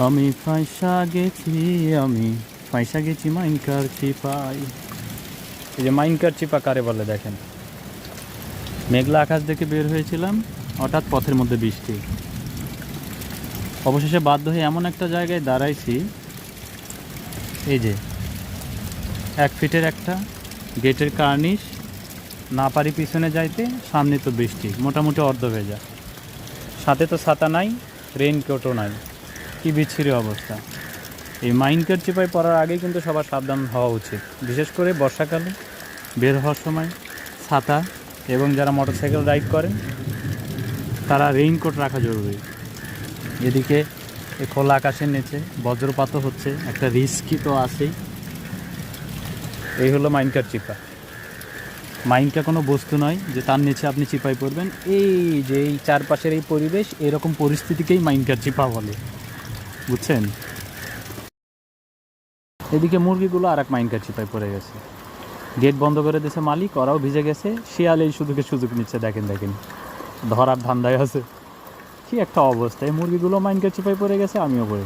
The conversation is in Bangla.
আমি ফাঁসা গেছি, আমি ফাঁসা গেছি মাইনকার চিপাই। এই যে মাইনকার চিপা কারে বলে দেখেন। মেঘলা আকাশ দেখে বের হয়েছিলাম, হঠাৎ পথের মধ্যে বৃষ্টি। অবশেষে বাধ্য হয়ে এমন একটা জায়গায় দাঁড়াইছি, এই যে 1 ফিটের একটা গেটের কার্নিশ, না পারি পিছনে যাইতে, সামনে তো বৃষ্টি মোটামুটি অর্ধ ভেজা, সাথে তো ছাতা নাই, রেইনকোটও নাই, কী বিচ্ছিরি অবস্থা। এই মাইনকার চিপায় পড়ার আগেই কিন্তু সবার সাবধান হওয়া উচিত, বিশেষ করে বর্ষাকালে বের হওয়ার সময় ছাতা, এবং যারা মোটরসাইকেল রাইড করেন তারা রেইনকোট রাখা জরুরি। এদিকে এই খোলা আকাশের নিচে বজ্রপাতও হচ্ছে, একটা রিস্কি তো আছেই। এই হলো মাইনকার চিপা। মাইনকা কোনো বস্তু নয় যে তার নিচে আপনি চিপায় পড়বেন। এই যে এই চারপাশের এই পরিবেশ, এরকম পরিস্থিতিকেই মাইনকার চিপা বলে, বুঝছেন। এদিকে মুরগিগুলো আর এক মাইনকার চিপায় পড়ে গেছে, গেট বন্ধ করে দিয়েছে মালিক, ওরাও ভিজে গেছে। শিয়াল এই সুযোগ নিচ্ছে, দেখেন দেখেন, ধরার ধান্দায় আছে। কি একটা অবস্থা, এই মুরগিগুলো মাইনকার চিপায় পড়ে গেছে, আমিও পড়ে